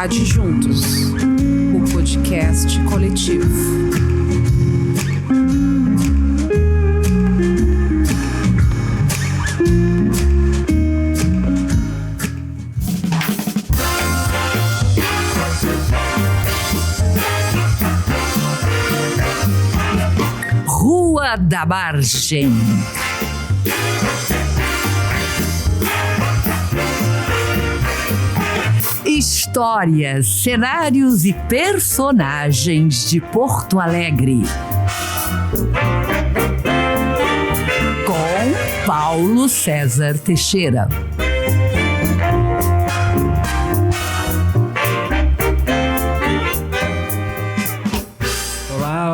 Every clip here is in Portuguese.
Adjuntos, o podcast coletivo. Rua da Margem. Histórias, cenários e personagens de Porto Alegre. Com Paulo César Teixeira.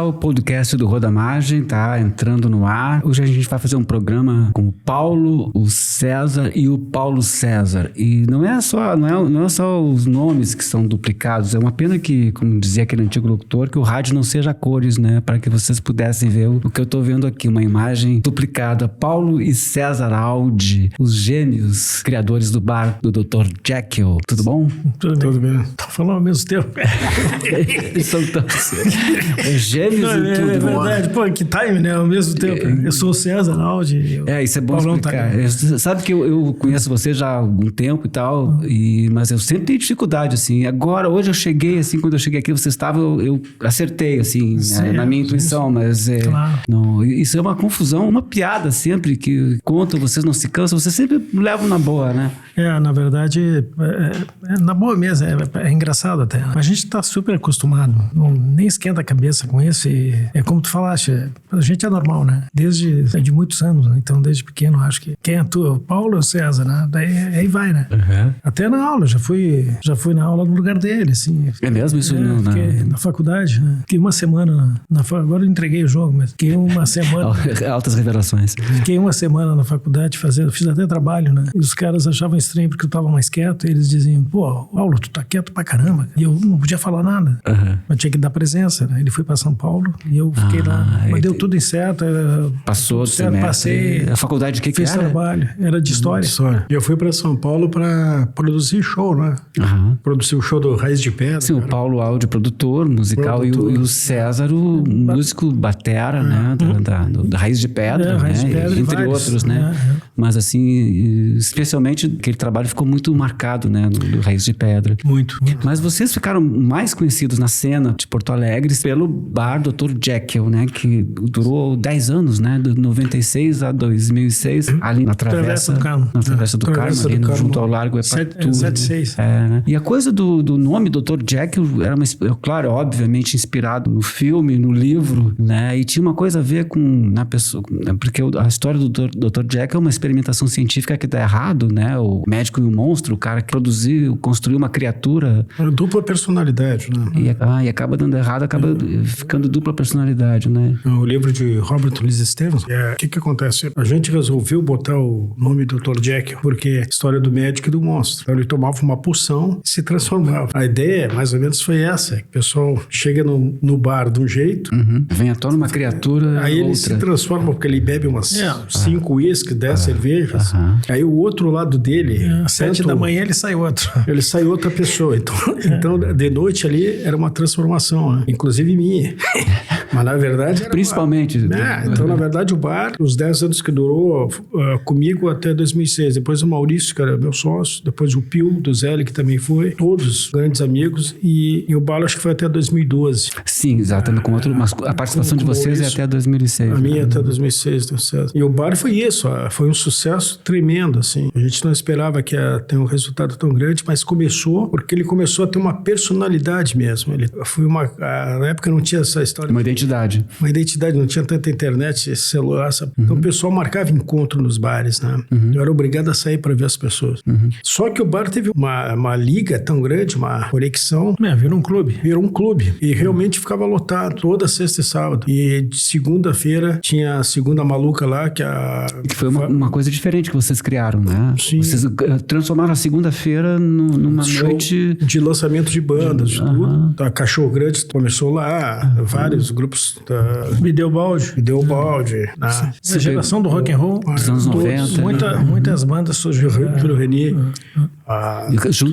O podcast do Rua da Margem tá entrando no ar. Hoje a gente vai fazer um programa com o Paulo, o César e o Paulo César. E não é só os nomes que são duplicados. É uma pena que, como dizia aquele antigo locutor, que o rádio não seja a cores, né? Para que vocês pudessem ver o que eu tô vendo aqui, uma imagem duplicada. Paulo e César Aldi, os gêmeos criadores do bar do Dr. Jekyll. Tudo bom? Tudo bem. Tá falando ao mesmo tempo. São todos gêmeos. Não, é verdade, pô, que time, né? Ao mesmo tempo. Eu sou o César Aldi. Isso é bom explicar. Sabe que eu conheço você já há algum tempo e tal, mas eu sempre tenho dificuldade, assim. Agora, hoje eu cheguei, assim, quando eu cheguei aqui, você estava, eu acertei, assim, né, na minha intuição, mas claro. Não, isso é uma confusão, uma piada sempre que conta, vocês não se cansam, vocês sempre levam na boa, né? Na verdade, na boa mesmo, é engraçado até. A gente tá super acostumado, nem esquenta a cabeça com isso. E é como tu falaste, a gente é normal, né? De muitos anos, né? Então desde pequeno acho que quem atua, o Paulo ou César, né? Daí aí vai, né? Uhum. Até na aula, já fui na aula no lugar dele, assim. É mesmo isso? Na faculdade, né? Fiquei uma semana agora eu entreguei o jogo, mas fiquei uma semana... Altas revelações. Fiquei uma semana na faculdade fiz até trabalho, né? E os caras achavam estranho porque eu tava mais quieto, e eles diziam, pô, Paulo, tu tá quieto pra caramba. E eu não podia falar nada. Uhum. Mas tinha que dar presença, né? Ele foi pra São Paulo e eu fiquei lá. Mas deu tudo em certo. Passou do semestre. Passei. A faculdade que fiz era? Trabalho. Era de história. E eu fui pra São Paulo pra produzir show, né? Uhum. Produzir o show do Raiz de Pedra. Sim, cara. O Paulo Aldi, produtor musical, e o César, o músico batera, né? Da Raiz de Pedra, Raiz de Pedra, entre outros, né? Mas assim, especialmente aquele trabalho ficou muito marcado, né? No Raiz de Pedra. Muito. Mas vocês ficaram mais conhecidos na cena de Porto Alegre pelo bar Dr. Jekyll, né? Que durou 10 anos, né? De 96 a 2006, ali na Travessa do Carmo. Na Travessa do Carmo, ali junto ao Largo Epatu. 76. Né? E a coisa do nome Dr. Jekyll era, claro, obviamente inspirado no filme, no livro, né? E tinha uma coisa a ver com na pessoa, porque a história do Dr. Jekyll é uma experimentação científica que dá errado, né? O médico e o monstro, o cara que construiu uma criatura. Dupla personalidade, né? E acaba dando errado, acaba ficando dupla personalidade, né? O livro de Robert Louis Stevenson. O que acontece? A gente resolveu botar o nome Dr. Jekyll porque é a história do médico e do monstro. Então ele tomava uma poção e se transformava. A ideia, mais ou menos, foi essa. Que o pessoal chega no bar de um jeito. Vem à tona uma criatura. Aí ele se transforma, porque ele bebe umas 5 uísques, 10 cervejas. Aí o outro lado dele... 7 da manhã ele sai outro. Ele sai outra pessoa. Então de noite ali era uma transformação, né? Inclusive minha. Mas na verdade era principalmente. Então na verdade o bar, os 10 anos que durou comigo até 2006. Depois o Maurício, que era meu sócio. Depois o Pio, do Zé, que também foi. Todos grandes amigos. E o bar acho que foi até 2012. Sim, exato. Com outro, mas a participação de vocês é até 2006. A minha até 2006, deu certo. E o bar foi isso. Foi um sucesso tremendo, assim. A gente não esperava que ia ter um resultado tão grande, mas começou porque ele começou a ter uma personalidade mesmo. Ele foi na época não tinha essa história. Uma identidade. Não tinha tanta internet, celular, sabe? Então o pessoal marcava encontro nos bares, né? Eu era obrigado a sair para ver as pessoas. Só que o bar teve uma liga tão grande, uma conexão. Virou um clube. Virou um clube. E realmente ficava lotado toda sexta e sábado. E de segunda-feira tinha a segunda maluca lá, que foi uma coisa diferente que vocês criaram, né? Sim. Vocês transformaram a segunda-feira numa noite... de lançamento de bandas, de tudo. A Cachorro Grande começou lá, vários grupos. Me deu balde. A geração do rock and roll. Dos anos 90. Muitas bandas surgiram pelo Reni.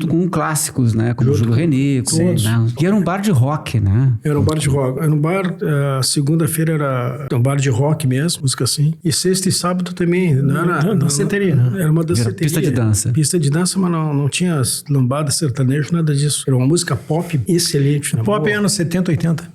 junto com clássicos, né? Como Júlio Renico, né? E era um bar de rock, né? Era um bar de rock. Era um bar, segunda-feira era um bar de rock mesmo, música assim. E sexta e sábado também. Não era danceteria, né? Era uma danceteria. Pista de dança. Pista de dança, mas não tinha lambada, sertanejo, nada disso. Era uma música pop excelente. Pop é anos 70, 80.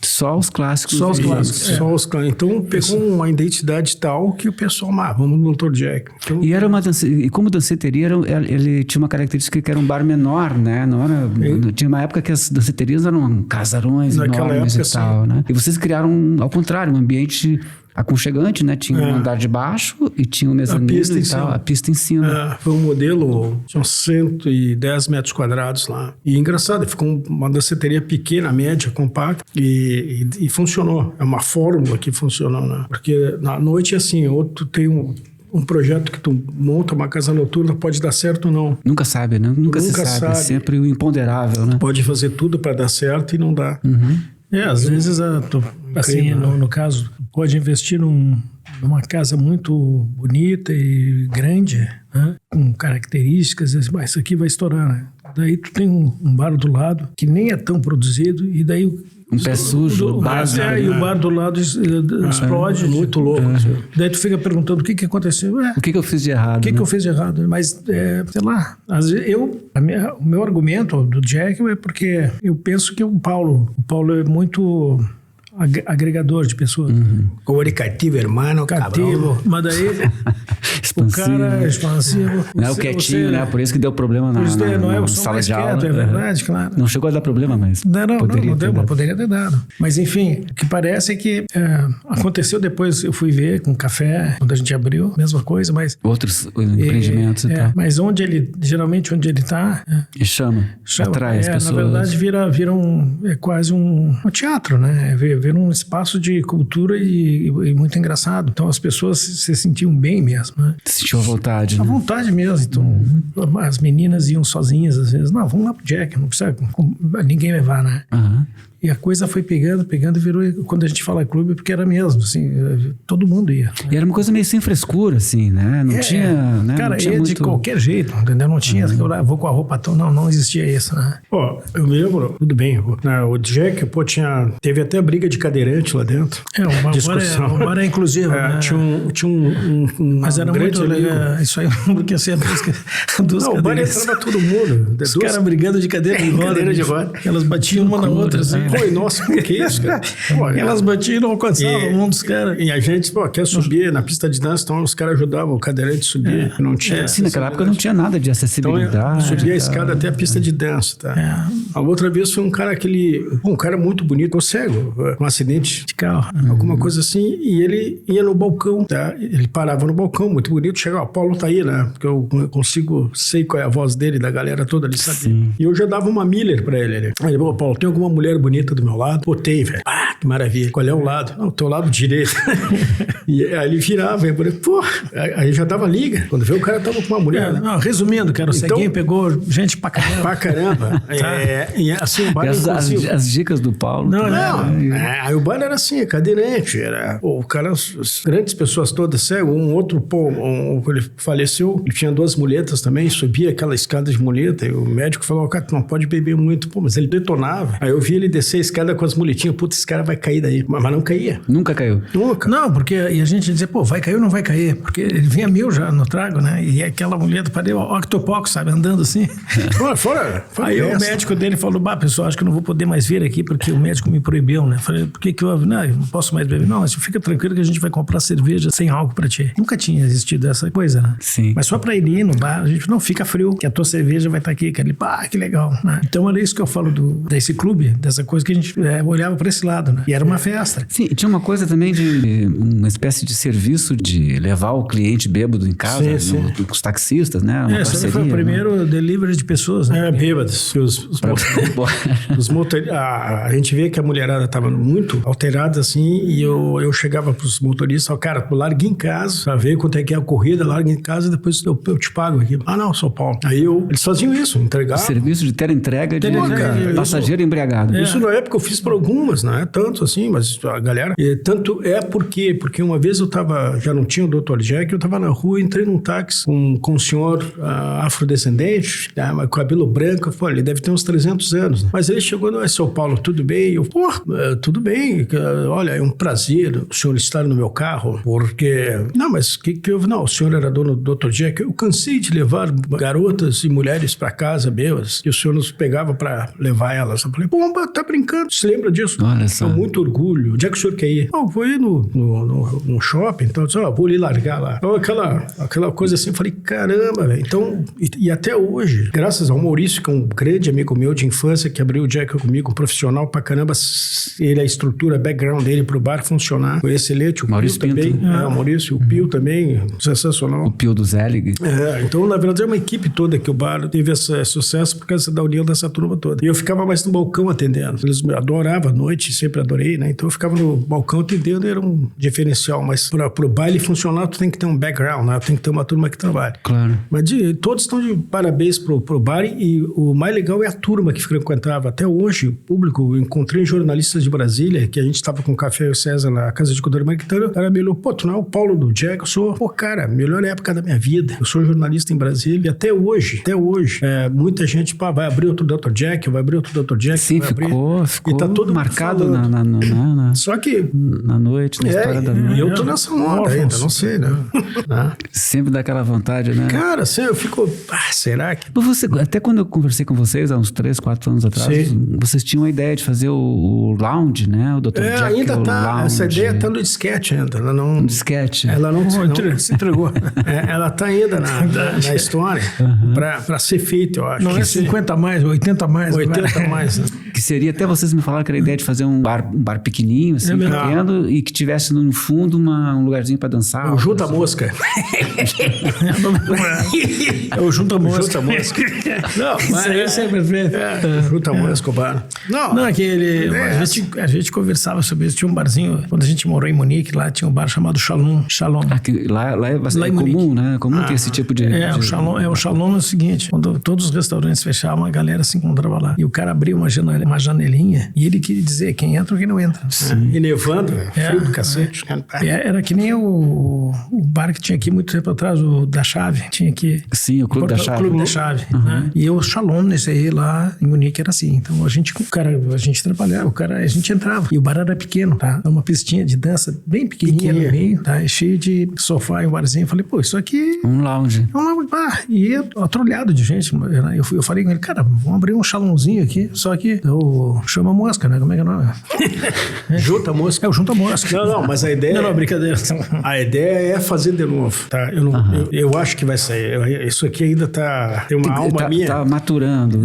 Só os clássicos. Só os clássicos. Só os clássicos. Então pegou uma identidade tal que o pessoal, vamos no Dr. Jack. Então, E era uma e como danceteria, ele tinha uma característica que era um bar menor, né? Não era, tinha uma época que as danceterias eram casarões Naquela enormes época, e tal, né? E vocês criaram, ao contrário, um ambiente aconchegante, né? Tinha um andar de baixo e tinha um mezanino e tal, a pista em cima. Foi um modelo, tinha uns 110 metros quadrados lá. E engraçado, ficou uma danceteria pequena, média, compacta, e funcionou. É uma fórmula que funcionou, né? Porque na noite, assim, outro tem um projeto que tu monta uma casa noturna, pode dar certo ou não. Nunca sabe, né? Nunca se sabe. É sempre o imponderável, né? Pode fazer tudo para dar certo e não dá. Às vezes, assim, no caso, pode investir numa casa muito bonita e grande, né? Com características, mas isso aqui vai estourar, né? Daí tu tem um bar do lado que nem é tão produzido e daí um pé sujo, base, e o bar do lado explode. Muito louco. Daí tu fica perguntando o que aconteceu. O que eu fiz de errado? O que eu fiz de errado? Mas, sei lá, às vezes o meu argumento do Jack é porque eu penso que o Paulo é muito agregador de pessoas. Comunicativo, irmão, cativo. Mas daí o cara é expansivo. Não é o quietinho, né? Por isso que deu problema na sala de aula. É verdade, claro. Não chegou a dar problema, mas não deu, mas poderia ter dado. Mas enfim, o que parece é que aconteceu depois, eu fui ver com café, quando a gente abriu, mesma coisa, mas... Outros empreendimentos e tal. Mas geralmente onde ele tá... E chama, atrai as pessoas. Na verdade, vira quase um teatro, né? Vira um espaço de cultura e muito engraçado. Então as pessoas se sentiam bem mesmo, né? Se sentiu à vontade, né? À vontade mesmo. Então as meninas iam sozinhas às vezes. Não, vamos lá pro Jack, não precisa ninguém levar, né? E a coisa foi pegando e virou, quando a gente fala clube, porque era mesmo, assim, todo mundo ia. E era uma coisa meio sem frescura, assim, né? Não tinha, né? Cara, não tinha ia de qualquer jeito, entendeu? Não tinha, vou com a roupa tão, não existia isso, né? Eu me lembro, tudo bem, o Jack, teve até briga de cadeirante lá dentro. O bar é inclusivo, né? Tinha um mas era muito legal, isso aí, porque assim, o bar entrava todo mundo. Os caras brigando de cadeira de roda. Elas batiam uma na outra, assim. Nossa, por que isso, cara? Elas batiam e não alcançavam um dos caras. E a gente, quer subir na pista de dança, então os caras ajudavam o cadeirante a subir. Não tinha. Sim, naquela época não tinha nada de acessibilidade. Então, subia a escada até a pista de dança, tá? A outra vez foi um cara um cara muito bonito, ou cego, um acidente de carro, alguma coisa assim, e ele ia no balcão, tá? Ele parava no balcão, muito bonito, chegava, Paulo tá aí, né? Porque eu sei qual é a voz dele, da galera toda ali, sabe? Sim. E eu já dava uma Miller pra ele. Aí ele falou, Paulo, tem alguma mulher bonita do meu lado? Pô, tem, velho. Que maravilha. Qual é o lado? Não, o teu lado direito. E aí ele virava, e eu falei, pô, aí já dava liga. Quando veio o cara tava com uma mulher. Né? Não, resumindo, cara, o ceguinho pegou gente pra caramba. Pra caramba. E assim, o bar as dicas do Paulo. Aí o bar era assim, cadeirante. O cara, as grandes pessoas todas cegas. Um outro, ele faleceu, ele tinha 2 muletas também, subia aquela escada de muleta, e o médico falou, cara, tu não pode beber muito. Pô, mas ele detonava. Aí eu vi ele descer a escada com as muletinhas, puta, esse cara vai cair daí. Mas não caía. Nunca caiu? Nunca. Não, porque e a gente dizia, pô, vai cair ou não vai cair? Porque ele vinha 1000 já no trago, né? E aquela muleta parecia octopoco, sabe? Andando assim. Fora aí o médico dele falou, pessoal, acho que eu não vou poder mais vir aqui porque o médico me proibiu, né? Falei, por que houve? Não, eu não posso mais beber. Não, mas fica tranquilo que a gente vai comprar cerveja sem álcool pra ti. Nunca tinha existido essa coisa, né? Sim. Mas só pra ele ir no bar, a gente não fica frio, que a tua cerveja vai estar aqui. Que ele, que legal, né? Então era isso que eu falo desse clube, dessa coisa que a gente olhava pra esse lado, né? E era uma festa. Sim, e tinha uma coisa também de uma espécie de serviço de levar o cliente bêbado em casa, os taxistas, né? Uma parceria, foi o primeiro delivery de pessoas, né? Bêbados. Os motoristas, a gente vê que a mulherada estava muito alterada assim, e eu chegava pros motoristas, cara, larga em casa, pra ver quanto é que é a corrida, larga em casa e depois eu te pago aqui. Não, São Paulo. Aí eles faziam isso, entregavam. Serviço de entrega de passageiro embriagado. Isso na época eu fiz para algumas, não é tanto assim, mas a galera... tanto é porque uma vez eu já não tinha o Dr. Jack, eu tava na rua, entrei num táxi com um senhor afrodescendente, com cabelo branco, eu falei, ele deve ter uns 300 anos. Né? Mas ele chegou, não é São Paulo, tudo bem? Eu, tudo bem, olha, é um prazer o senhor estar no meu carro, porque... Não, mas que houve? Não, o senhor era dono do Dr. Jack, eu cansei de levar garotas e mulheres para casa bêbadas, e o senhor nos pegava para levar elas. Eu falei, bomba, tá brincando, você lembra disso? Olha só. Com muito orgulho. Onde é que o senhor quer ir? Não, vou ir no shopping, então eu disse, vou lhe largar lá. Então aquela coisa assim, eu falei, caramba, velho. Então, e até hoje, graças ao Maurício, que é um grande amigo meu de infância, que abriu o Jack comigo, um profissional pra caramba, ele, a estrutura, background dele pro bar funcionar, foi excelente. O Maurício Pio Pinto. também. O Maurício, o Pio também, sensacional. O Pio do Zelig. Então, na verdade, é uma equipe toda que o bar teve esse sucesso por causa da união dessa turma toda. E eu ficava mais no balcão atendendo. Eles me adoravam à noite, sempre adorei, né? Então eu ficava no balcão atendendo, era um diferencial. Mas pro baile funcionar, tu tem que ter um background, né? Tem que ter uma turma que trabalha. Claro. Mas todos estão de parabéns pro bar, e o mais legal é a turma que frequentava. Até hoje, o público, eu encontrei jornalistas de Brasília, que a gente estava com o Café e o César na Casa de Cultura Americana, o cara me olhou, tu não é o Paulo do Jack? Eu sou, cara, melhor época da minha vida. Eu sou jornalista em Brasília, e até hoje, muita gente, vai abrir outro Dr. Jack, vai abrir outro Dr. Jack. Sim, ficou e tá todo marcado na Só que... na noite, na história da noite. E eu tô nessa onda ainda, não sei, né? Sempre dá aquela vontade, né? Cara, assim, eu fico... será que... Até quando eu conversei com vocês, há uns 3, 4 anos atrás, vocês tinham a ideia de fazer o lounge, né? O Dr. Jack, ainda tá. Lounge. Essa ideia tá no disquete ainda. Ela não... Disquete. Ela não se entregou. Ela tá ainda na história pra ser feita, eu acho. Não é 50 mais, 80 mais. 80 mais. Né? Que seria, até vocês me falaram que era a ideia de fazer um bar pequenininho, assim, pequeno, e que tivesse no fundo um lugarzinho pra dançar. O Junta Mosca. É o Junta Mosca. Junta Mosca. Não, mas isso é perfeito. Junta Mosca, o bar. Não, a gente conversava sobre isso. Tinha um barzinho, quando a gente morou em Munique, lá tinha um bar chamado Shalom. Lá é bastante comum, né? Comum ter esse tipo de... O Shalom é o seguinte, quando todos os restaurantes fechavam, a galera se encontrava lá. E o cara abria uma janelinha e ele queria dizer quem entra ou quem não entra. E nevando, frio do cacete. Era que nem o bar que tinha aqui muito tempo atrás, o da Chave. Tinha aqui... Sim, o Clube da Chave. O Clube da Chave. Né? E o Shalom, nesse aí, lá em Munique, era assim. Então, a gente trabalhava, a gente entrava. E o bar era pequeno, tá? Uma pistinha de dança bem pequenininha no meio, tá? Cheio de sofá e um barzinho. Eu falei, isso aqui... Um lounge. É um lounge bar. E atrolhado de gente. Eu falei com ele, cara, vamos abrir um Shalomzinho aqui. Só que chama Mosca, né? Como é que é o nome? Junta Mosca. É o Junta Mosca. Não, mas a ideia... Não, brincadeira. A ideia é fazer de novo, tá? Eu acho que vai sair. Isso aqui ainda tem uma alma minha. Tá maturando.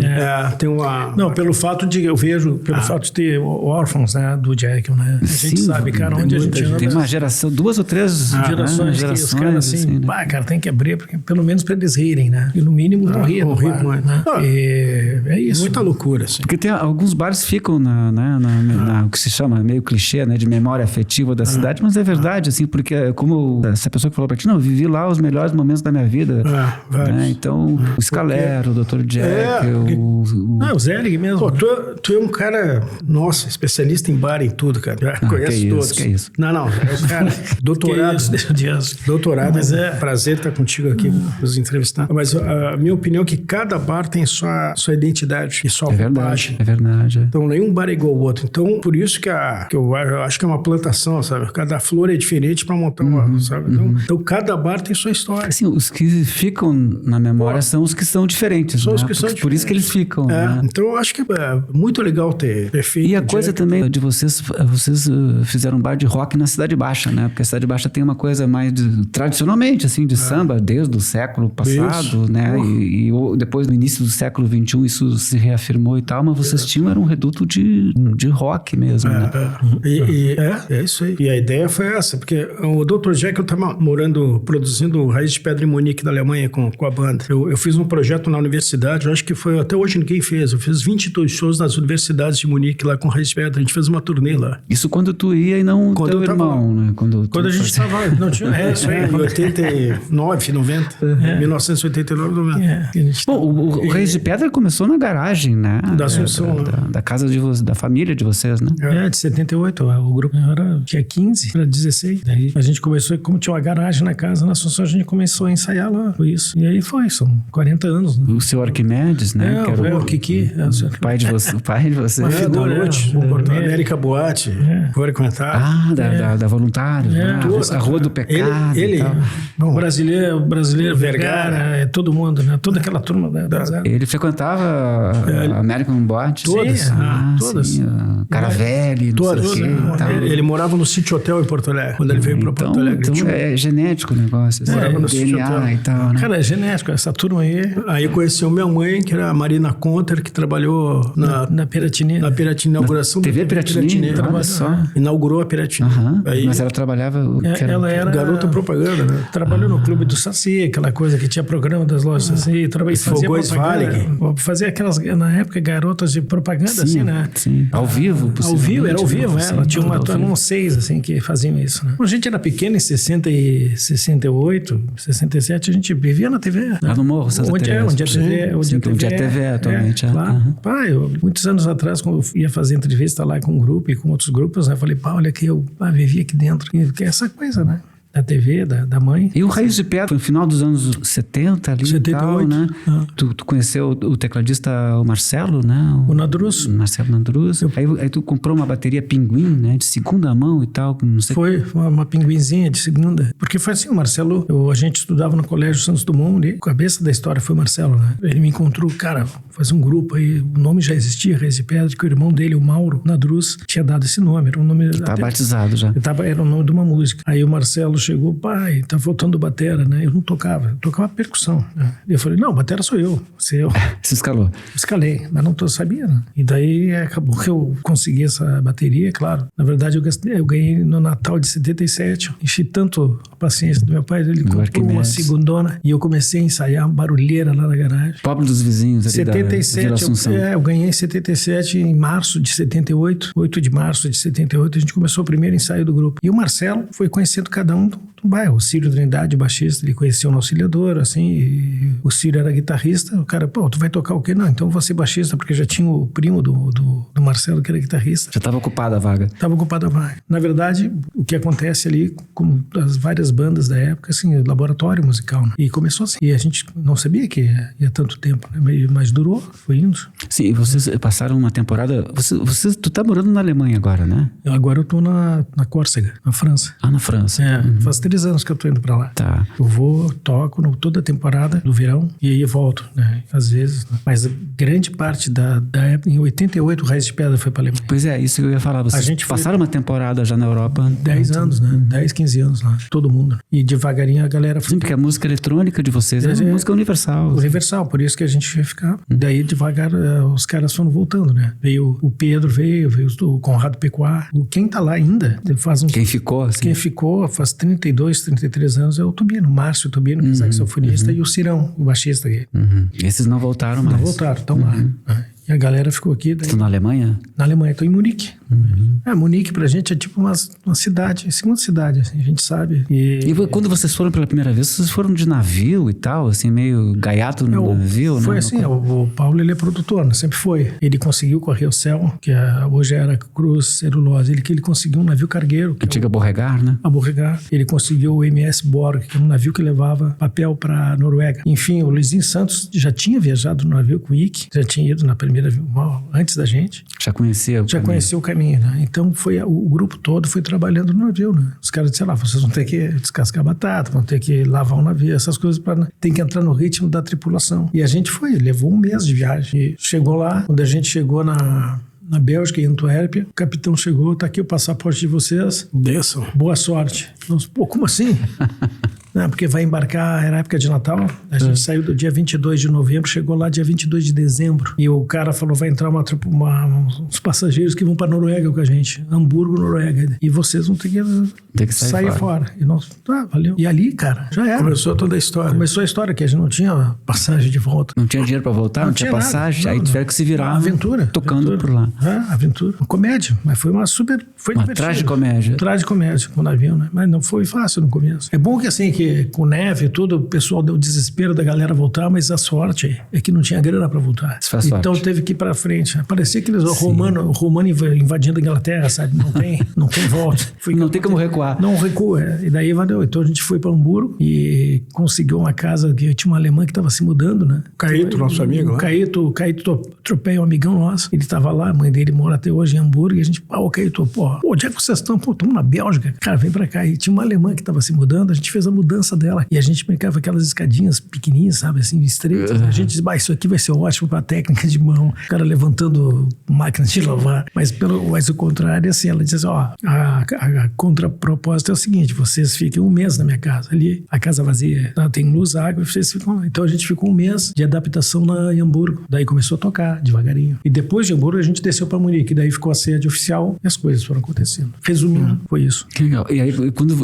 Tem uma... Não, pelo fato de... Eu vejo, pelo fato de ter órfãos, né? Do Jack, né? A gente sabe, cara, onde a gente anda. Tem uma geração, 2 ou 3 gerações que os caras assim, cara, tem que abrir, porque, pelo menos pra eles rirem, né? E no mínimo morrer no bar, né? É isso. Muita loucura, assim. Porque tem alguns bares ficam na o que se chama meio clichê, né? De memória afetiva da cidade, mas é verdade, assim, porque como essa pessoa que falou pra ti, não, eu vivi lá os melhores momentos da minha vida. Né? Então, o Scalero, o Dr. Jack, o Zelig mesmo. Pô, tu é um cara, nossa, especialista em bar e tudo, cara. Conhece todos. Que isso? Não, é um cara, doutorado. Doutorado, mas prazer estar contigo aqui, nos entrevistar. Mas a minha opinião é que cada bar tem sua identidade e sua roupagem. É verdade. Então, nenhum bar é igual ao outro. Então, por isso que eu acho que é uma plantação, sabe? Cada flor é diferente para montar uma, sabe? Então, cada bar tem sua história. Assim, os que ficam na memória são os que são diferentes, são né? Os que são por isso que eles ficam, né? Então, eu acho que é muito legal ter feito. E a coisa também de vocês fizeram um bar de rock na Cidade Baixa, né? Porque a Cidade Baixa tem uma coisa mais tradicionalmente, assim, de samba, desde o século passado, isso. Né? E depois, no início do século XXI, isso se reafirmou e tal, mas vocês tinham um reduto de rock mesmo, né? É isso aí. E a ideia foi essa, porque o Dr. Jack, eu tava produzindo Raiz de Pedra em Munique, da Alemanha, com a banda. Eu fiz um projeto na universidade, eu acho que foi, até hoje ninguém fez, eu fiz 22 shows nas universidades de Munique, lá com Raiz de Pedra, a gente fez uma turnê lá. Isso quando tu ia e não quando teu irmão, né? Quando a gente estava... Não tinha... isso aí, em 89, 90. 1989, 90. Bom, o Raiz de Pedra começou na garagem, né? Da Assunção, da casa da família de vocês, né? De 78. O grupo tinha 15 para 16. Daí a gente começou, como tinha uma garagem na casa, na Assunção, a gente começou a ensaiar lá. Foi isso. E aí são 40 anos. Né? O seu Arquimedes, né? Que era o Kiki. O pai de vocês. Uma figura, América Boate. Frequentar. Da Voluntários. Né? A Rua do Pecado. Ele o brasileiro Vergara, todo mundo, né? Toda aquela turma da Ele frequentava a American Boate? Todas. Todas. Caravelli, todas. Ele morava no Sítio Hotel em Porto Alegre, quando ele veio para Porto Alegre. Então é genético o negócio. Morava no Sítio DNA Hotel. E tal, né? Cara, é genético, essa turma aí. Aí conheceu minha mãe, que era a Marina Conter, que trabalhou na Piratini. Na Piratini, inauguração da TV Piratini. Olha só. Inaugurou a Piratini. Aí, mas ela trabalhava... Ela era garota propaganda, né? Trabalhou no Clube do Saci, aquela coisa que tinha programa das lojas Saci. Fazia aquelas, na época, garotas de propaganda, assim, né? Sim. Ao vivo, Era ao vivo, ela tinha uns 6, assim, que faziam isso, né? Quando a gente era pequeno, em 68, 67, a gente vivia na TV. Lá no Morro, Santa Teresa. Onde é TV atualmente. Claro. Muitos anos atrás, quando eu ia fazer entrevista lá com um grupo e com outros grupos, né, eu falei, olha que eu vivi aqui dentro. Que é essa coisa, né? Da TV, da mãe. E o Raiz de Pedra, foi no final dos anos 70 ali 78, e tal, né? Tu conheceu o tecladista o Marcelo, né? O Nadruz. Marcelo Nadruz. Aí tu comprou uma bateria Pinguim, né? De segunda mão e tal, não sei. Foi uma Pinguinzinha de segunda. Porque foi assim, o Marcelo, a gente estudava no Colégio Santos Dumont ali, a cabeça da história foi o Marcelo, né? Ele me encontrou, cara, fazer um grupo aí, o nome já existia, Raiz de Pedra, que o irmão dele, o Mauro Nadruz, tinha dado esse nome, era um nome... Tá batizado já. Era o nome de uma música. Aí o Marcelo chegou, pai, tá faltando batera, né? Eu não tocava, eu tocava percussão. Né? E eu falei, não, batera sou eu. Você escalou? Escalei, mas não sabia, né? E daí acabou que eu consegui essa bateria, claro. Na verdade, eu ganhei no Natal de 77. Enchi tanto a paciência do meu pai, ele comprou uma segundona e eu comecei a ensaiar barulheira lá na garagem. Pobre dos vizinhos ali 77, da Assunção. Eu ganhei em 77, em março de 78, 8 de março de 78, a gente começou o primeiro ensaio do grupo. E o Marcelo foi conhecendo cada um do bairro. O Círio Trindade, baixista, ele conheceu no Auxiliador, assim, e o Círio era guitarrista. O cara, tu vai tocar o quê? Não, então eu vou ser baixista, porque já tinha o primo do Marcelo, que era guitarrista. Já estava ocupada a vaga. Estava ocupada a vaga. Na verdade, o que acontece ali, como as várias bandas da época, assim, laboratório musical, né? E começou assim. E a gente não sabia que ia tanto tempo, né? Mas durou, foi indo. Sim, e vocês passaram uma temporada... Tu tá morando na Alemanha agora, né? Agora eu tô na Córcega, na França. Na França. Faz 3 anos que eu tô indo pra lá. Tá. Eu vou, toco toda a temporada do verão e aí eu volto, né? Às vezes. Né? Mas a grande parte da época, em 88, o Raiz de Pedra foi pra Alemanha. Pois é, isso que eu ia falar. Vocês passaram uma temporada já na Europa. 10 anos, né? 10, 15 anos lá. Todo mundo. E devagarinho a galera... Sim, porque a música eletrônica de vocês é música universal. Universal, por isso que a gente ia ficar. Daí devagar os caras foram voltando, né? Veio o Pedro, veio o Conrado Pecuar. Quem tá lá ainda faz uns... Quem ficou, assim? Quem ficou faz 32, 33 anos é o Tubino, Márcio Tubino, que é saxofonista, e o Cirão, o baixista. Esses não voltaram mais. Não voltaram, estão lá. E a galera ficou aqui. Estão na Alemanha? Na Alemanha, estou em Munique. Munique pra gente é tipo uma cidade, segunda cidade, assim, a gente sabe. E quando vocês foram pela primeira vez, vocês foram de navio e tal, assim, meio gaiato no navio, né? Foi assim, o Paulo, ele é produtor, né? Sempre foi. Ele conseguiu correr o céu, que hoje era Cruz Celulose, ele conseguiu um navio cargueiro. Antiga Borregar, né? A Borregar. Ele conseguiu o MS Borg, que é um navio que levava papel pra Noruega. Enfim, o Luizinho Santos já tinha viajado no navio com o Ike, já tinha ido na primeira, antes da gente. Já conhecia o caminho, né? Então o grupo todo foi trabalhando no navio, né? Os caras disseram, vocês vão ter que descascar batata, vão ter que lavar o navio, essas coisas tem que entrar no ritmo da tripulação. E a gente levou 1 mês de viagem. E chegou lá, quando a gente chegou na Bélgica, em Antuérpia, o capitão chegou, tá aqui o passaporte de vocês. Desçam. Boa sorte. Nós, como assim? Não, porque vai embarcar, era época de Natal, a gente saiu do dia 22 de novembro, chegou lá dia 22 de dezembro, e o cara falou, vai entrar uns passageiros que vão para Noruega com a gente, Hamburgo, Noruega, e vocês vão ter que sair fora. E nós, valeu. E ali, cara, já era. Começou toda a história. Começou a história, que a gente não tinha passagem de volta. Não tinha dinheiro para voltar, não tinha passagem, aí tiveram que se virar. Aventura. Tocando por lá. Aventura. Uma comédia, mas foi uma super... Foi uma tragicomédia. Tragicomédia com o navio, né? Mas não foi fácil no começo. É bom que assim, que que com neve e tudo, o pessoal deu desespero da galera voltar, mas a sorte é que não tinha grana para voltar. Então teve que ir para frente. Parecia aqueles romano invadindo a Inglaterra, sabe? Não tem volta. Não tem como recuar. Não recua. E daí valeu. Então a gente foi para Hamburgo e conseguiu uma casa que tinha uma alemã que estava se mudando, né? O Caíto, nosso amigo. O Caíto Tropei, um amigão nosso. Ele estava lá, a mãe dele mora até hoje em Hamburgo. E a gente, ô Caíto, onde é que vocês estão? Pô, estamos na Bélgica. Cara, vem pra cá. E tinha uma alemã que estava se mudando. A gente fez a mudança dela. E a gente brincava aquelas escadinhas pequenininhas, sabe? Assim, estreitas. A gente disse, isso aqui vai ser ótimo pra técnica de mão. O cara levantando máquina de lavar. Mas o contrário, assim, ela disse assim, a contraproposta é o seguinte, vocês fiquem um mês na minha casa. Ali, a casa vazia, tem luz, água, e vocês ficam lá. Então a gente ficou um mês de adaptação em Hamburgo. Daí começou a tocar, devagarinho. E depois de Hamburgo, a gente desceu pra Munique. Daí ficou a sede oficial e as coisas foram acontecendo. Resumindo, foi isso. Que legal. E aí,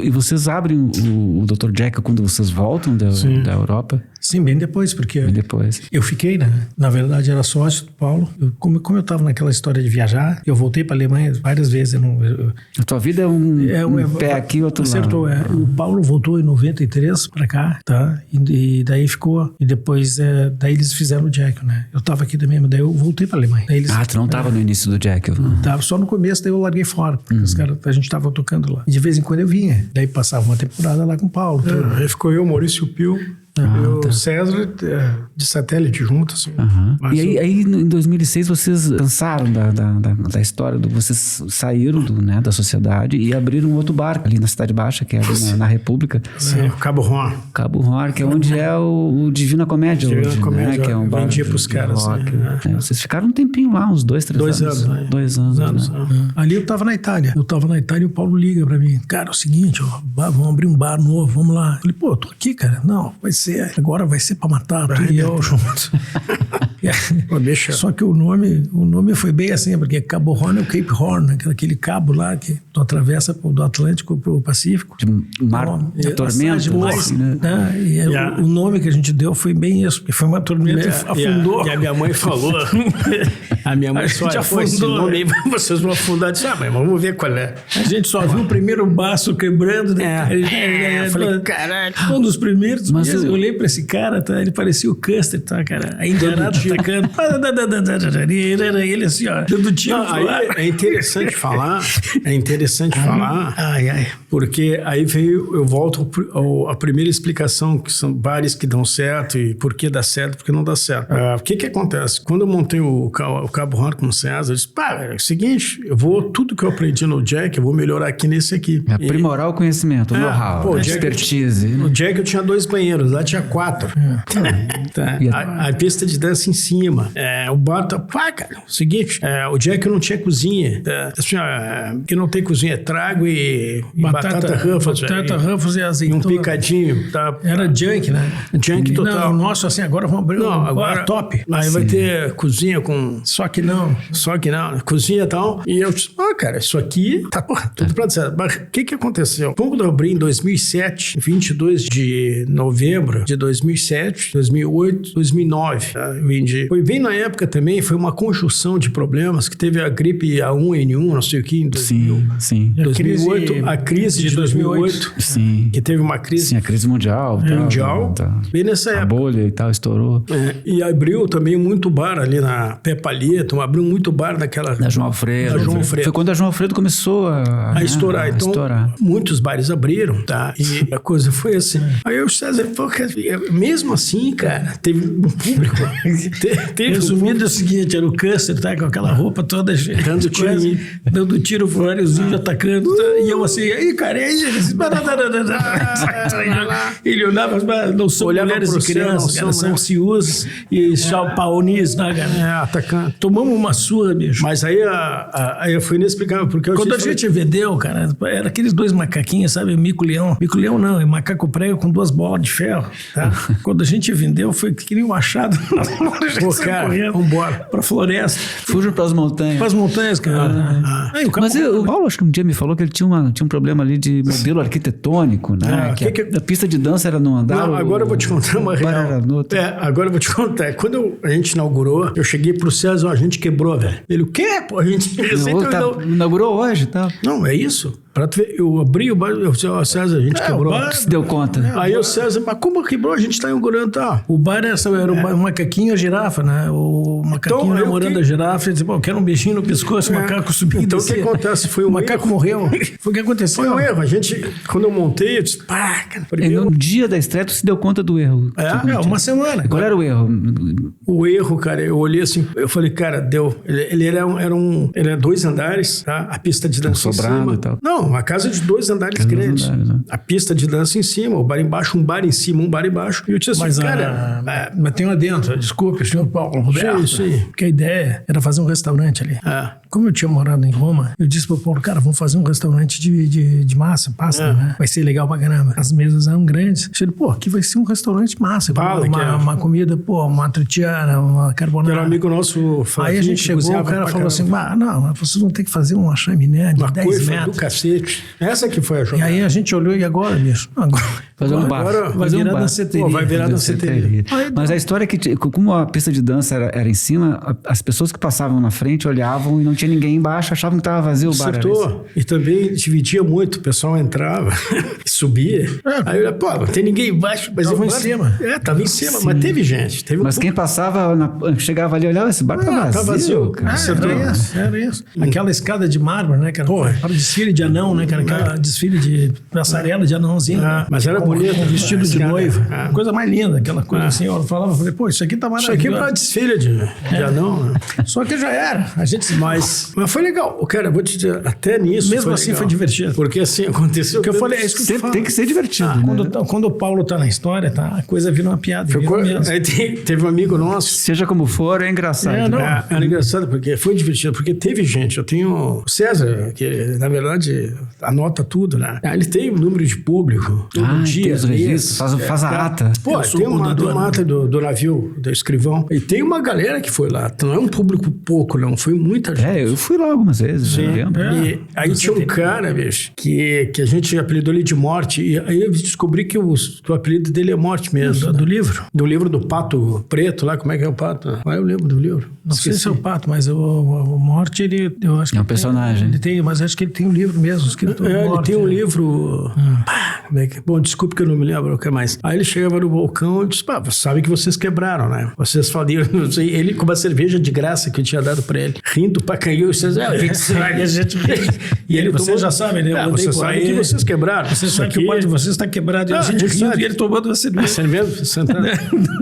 e vocês abrem o Dr. Jekyll quando vocês voltam da Europa? Sim, bem depois, porque bem depois. Eu fiquei, né? Na verdade, era sócio do Paulo. Como eu estava naquela história de viajar, eu voltei para a Alemanha várias vezes. A tua vida é um pé aqui, outro acertou, lado. O Paulo voltou em 93 para cá, tá? E daí ficou. E depois, daí eles fizeram o Jekyll, né? Eu estava aqui também, mas daí eu voltei para aAlemanha. Tu não estava no início do Jekyll? Tava só no começo, daí eu larguei fora, porque os caras, a gente estava tocando lá. E de vez em quando eu vinha. Daí passava uma temporada lá com o Paulo. Aí ficou eu, Maurício Pio, o César de satélite junto, assim. E aí, em 2006, vocês cansaram da história, vocês saíram da sociedade e abriram um outro bar ali na Cidade Baixa, que é ali na República. Sim, o Cabo Horn. Cabo Horn, que é onde é o Divina Comédia hoje, Comédia, né? Que é um bar vendia pros caras. Rock, vocês ficaram um tempinho lá, uns 2, 3 anos. 2 anos. Né? Ali eu tava na Itália. E o Paulo liga pra mim. Cara, é o seguinte, vamos abrir um bar novo, vamos lá. Eu falei, eu tô aqui, cara. Não, agora vai ser pra matar tu e eu juntos. Só que o nome foi bem assim, porque Cabo Horn é o Cape Horn, né? Aquele cabo lá que tu atravessa do Atlântico pro Pacífico. De mar, tormenta. O nome que a gente deu foi bem isso, porque foi uma tormenta e afundou. E a minha mãe falou, a minha mãe falou, esse nome aí vocês vão afundar. Eu disse, mas vamos ver qual é. A gente só viu o primeiro baço quebrando. Eu falei, caralho. Um dos primeiros, mas eu olhei pra esse cara, tá? Ele parecia o Custer, tá, cara? A indianada atacando. Ele assim, ó, dando tiro. É interessante falar, porque aí eu volto a primeira explicação, que são bares que dão certo e por que dá certo, por que não dá certo. O que acontece? Quando eu montei o Cabo Horn com o César, eu disse, é o seguinte, tudo que eu aprendi no Jack, eu vou melhorar aqui nesse aqui. Aprimorar o conhecimento, o know-how, a expertise. No Jack eu tinha 2 banheiros, lá tinha 4. A pista de dança em cima. O bar cara, o seguinte, o Jack não tinha cozinha. Assim, que não tem cozinha, trago e batata Ruffles. Batata Ruffles e azeitona. E um picadinho. Tá? Era junk, né? Junk total. Não, nossa, assim, agora vamos abrir agora top. Aí vai ter cozinha com... Só que não. Cozinha e tal. E eu disse, cara, isso aqui tá tudo pra dizer. Mas o que aconteceu? Quando eu abri em 2007, 22 de novembro de 2007, 2008, 2009, eu vendi. Foi bem na época também, foi uma conjunção de problemas, que teve a gripe A1N1, não sei o que, em 2000. Sim. 2008, a crise de 2008. Sim. Que teve uma crise. Sim, a crise mundial. Bem nessa época. A bolha e tal, estourou. E abriu também muito bar ali na Pé Palheta, abriu muito bar daquela... Da João Alfredo. Foi quando a João Alfredo começou a estourar. Então, muitos bares abriram, tá? E a coisa foi assim. Aí o César, mesmo assim, cara, teve um público. Resumindo, é o seguinte, era o Custer, tá? Com aquela roupa toda dando tiro pro variozinho, atacando. Tá? E eu assim, aí, cara, ele olhava, não são mulheres e crianças, cara, são ciús e paunis, né, cara? Atacando. Tomamos uma surra, bicho. Mas aí foi inexplicável, porque... Quando a gente vendeu, cara, era aqueles 2 macaquinhos, sabe? Mico-leão. Mico-leão não, é macaco prego com 2 bolas de ferro, tá? Quando a gente vendeu, foi que queria um achado. Pô, cara, vambora. Pra floresta. Fujam pras montanhas. Pras montanhas, cara. Mas o Paulo, acho que um dia me falou que ele tinha um problema ali de modelo arquitetônico, né? A pista de dança era num andar. Não, agora eu vou te contar uma real. Agora eu vou te contar. Quando a gente inaugurou, eu cheguei pro César, a gente quebrou, velho. Ele, o quê? Pô, a gente... Inaugurou hoje, tá? Não, é isso. Pra tu ver, eu abri o bar, eu disse, ó, César, a gente quebrou. Se deu conta. Aí o César, mas como quebrou? A gente tá inaugurando, tá? O bar era o macaquinho e a girafa, né? O macaquinho Então, namorando a girafa e disse, eu quero um beijinho no pescoço, o macaco subindo. Então o que acontece? Foi O um macaco erro. morreu. Foi o que aconteceu. Foi um erro. A gente, quando eu montei, eu disse, pá, cara. E Primeiro, no dia da estreia, tu se deu conta do erro. Uma semana. Qual era o erro? o erro, cara, eu olhei assim, eu falei, cara, deu. Ele era 2 andares, tá? A pista de dança em sobrado cima. e tal. Não, uma casa de 2 andares Casa de grandes. 2 andares, né? A pista de dança em cima, o bar embaixo, um bar em cima, um bar embaixo. E eu disse assim, Mas, mas tem lá dentro, desculpe, senhor Paulo Roberto, sim. porque a ideia era fazer um restaurante ali. É. Como eu tinha morado em Roma, eu disse pro Paulo, cara, vamos fazer um restaurante de massa, pasta, né? Vai ser legal pra caramba. As mesas eram grandes. Eu falei, pô, aqui vai ser um restaurante massa. Uma comida, pô, uma tritiana, uma carbonara. Era um amigo nosso, Aí a gente chegou, o cara falou assim, não, vocês vão ter que fazer uma chaminé de uma 10 coisa metros. do cacete. Essa que foi a E jogada. aí a gente olhou, e agora, bicho? Agora, Fazer um bar. Agora vai virar danceteria. Pô, vai virar danceteria. Mas a história é que, como a pista de dança era em cima, as pessoas que passavam na frente olhavam e não tinha ninguém embaixo, achavam que estava vazio o bar. Acertou. E também dividia muito. O pessoal entrava e subia. Aí eu olhava, pô, não tem ninguém embaixo. Mas Tava o em bar- cima. Tava em cima. Mas teve gente. Teve Mas quem passava, chegava ali e olhava, esse bar tá vazio. Cara. Era isso. Aquela escada de mármore, né, cara? Para desfile de anão, né, cara? Aquela desfile de passarela de anãozinho. Ah, mas era com bonito. Com vestido de Escada. noiva. Ah. Coisa mais linda, aquela coisa assim. Eu falava, falei, pô, isso aqui tá Isso maravilhoso. aqui é pra desfile de anão, né? Só que já era. A gente Mas foi legal. Cara, eu vou te dizer, até nisso. Mesmo assim legal. foi divertido. Porque assim, aconteceu. Porque eu falei, é isso que eu te Sempre falo. tem que ser divertido. né? Quando o Paulo tá na história, tá? A coisa vira uma piada. Foi vira mesmo. Aí teve um amigo nosso. Seja como for, é engraçado. Não. Era engraçado porque foi divertido, porque teve gente. Eu tenho o César, que na verdade anota tudo, né? Ele tem um número de público todo dia. Tem os registros, faz a ata. Pô, Eu sou tem uma coordenador, ata do navio, do escrivão. E tem uma galera que foi lá. Não é um público pouco, não. Foi muita gente. Eu fui lá algumas vezes, eu lembro. E aí tinha um cara, bicho, que a gente apelidou ele de Morte. E aí eu descobri que o apelido dele é Morte mesmo. Do livro? Do livro do Pato Preto lá. Como é que é o Pato? Ah, eu lembro do livro. Não sei se é o Pato, mas o Morte, ele... Eu acho É um que personagem. Ele tem, mas acho que ele tem um livro mesmo, escrito Ele Morte, tem um né? livro. Como é que... Bom, desculpe que eu não me lembro o que mais. Aí ele chegava no balcão e disse: pá, você sabe que vocês quebraram, né? Vocês faliram. Não sei. Ele com uma cerveja de graça que eu tinha dado pra ele, rindo pra cair. E vocês, a gente E ele Você tomou... já sabe, né? Eu Você mandei por sabe aí. que vocês quebraram. Você Isso sabe que aqui- o bar de vocês está quebrado. E a gente a gente rindo sabe. e ele tomando uma cerveja. Você mesmo? Sentado.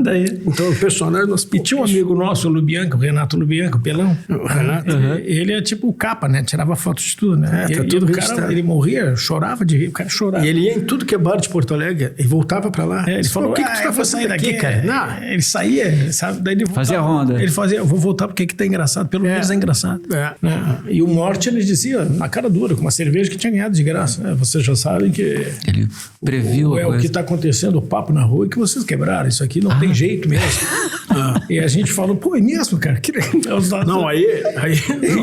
Daí... Então, o personagem... E tinha um amigo nosso, o Lubianco, o Renato Lubianco, o Pelão. Renato. Ele é tipo o capa, né? Tirava fotos de tudo, né? Tá E tudo o registrado. cara, ele morria, chorava de rir, o cara chorava. E ele ia em tudo que é bar de Porto Alegre e voltava pra lá. Ele falou, o que tu tá eu vou fazendo sair daqui, cara? Não. Ele saía, sabe? Daí ele voltava. Fazia ronda. Ele fazia, eu vou voltar porque aqui tá engraçado. Pelo menos é engraçado. É. Né? E o Morte, ele dizia, na cara dura, com uma cerveja que tinha ganhado de graça. Né? Vocês já sabem que Ele previu a o coisa. que tá acontecendo, o papo na rua, é que vocês quebraram. Isso aqui não tem jeito mesmo. E a gente falou, pô, é mesmo, cara? Que legal. Não, aí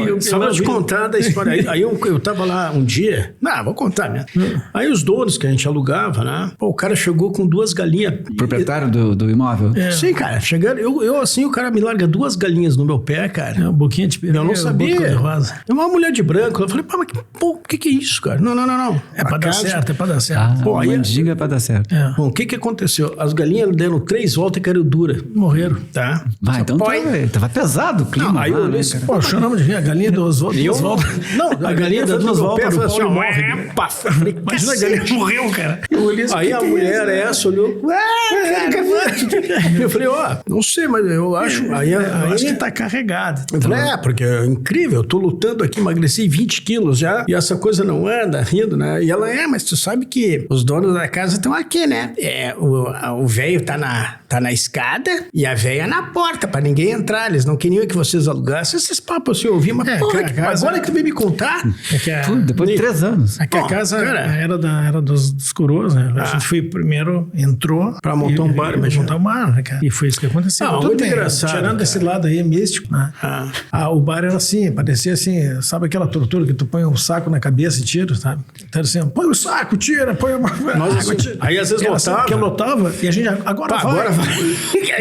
eu só vou te contar da história. Aí eu tava lá um dia, vou contar mesmo. Aí os donos que a gente alugava, né? Pô, o cara chegou com 2 galinhas. Proprietário do imóvel? Sim, cara, chegando, eu assim, o cara me larga 2 galinhas no meu pé, cara. Uma boquinha de peru. Eu não sabia. boca de rosa. É uma mulher de branco. Eu falei, pô, mas o que é isso, cara? Não. É pra dar certo, é pra dar certo. Ah, Pô, aí- mandiga é pra dar certo. É. Bom, o que aconteceu? As galinhas deram 3 voltas e caíram dura. Morreram. Tá? Vai, então tava pesado o clima. Não, aí lá, eu olhei né, assim, cara? Pô, choramos de rir. A galinha deu duas voltas. Não, a galinha deu 2 voltas, falou assim, ó, morre. Imagina a galinha morreu, cara. Eu olhei assim, Aí a mulher essa olhou, eu falei, ó, não sei, mas eu acho. Eu acho que tá carregado. Eu falei, porque é incrível, eu tô lutando aqui, emagreci 20 quilos já, e essa coisa não anda, rindo, né? E ela, mas tu sabe que os donos da casa estão aqui, né? O velho tá na escada e a velha na porta, pra ninguém entrar. Eles não queriam que vocês alugassem esses papos, assim, eu ouvi, mas agora que tu veio me contar... É que Pô, depois de 3 anos. Aqui a Bom, casa cara. era dos coroas, né? A gente foi primeiro, entrou... Pra montar um bar, imagina. montar um bar, né, cara? E foi isso que aconteceu. Não, Tudo muito bem, engraçado, tirando cara. esse lado aí místico, né? O bar era assim, parecia assim, sabe aquela tortura que tu põe um saco na cabeça e tira, sabe? Então assim, põe o saco, tira, põe uma... Nós, assim, aí às vezes Era assim, lotava. porque lotava e a gente, agora vai. Agora vai.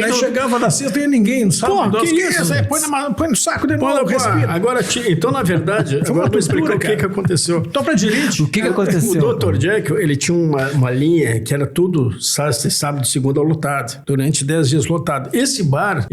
Aí chegava da sexta e ninguém, não sabe? Pô, Nossa, que isso? Aí põe no saco de novo, respira. Agora, então, na verdade, agora eu vou explicar tortura, o que cara. aconteceu. aconteceu? Tô pra direita. O que aconteceu? O Dr. Jekyll, ele tinha uma linha que era tudo sábado e segunda lotado. Durante 10 dias lotado. Esse bar,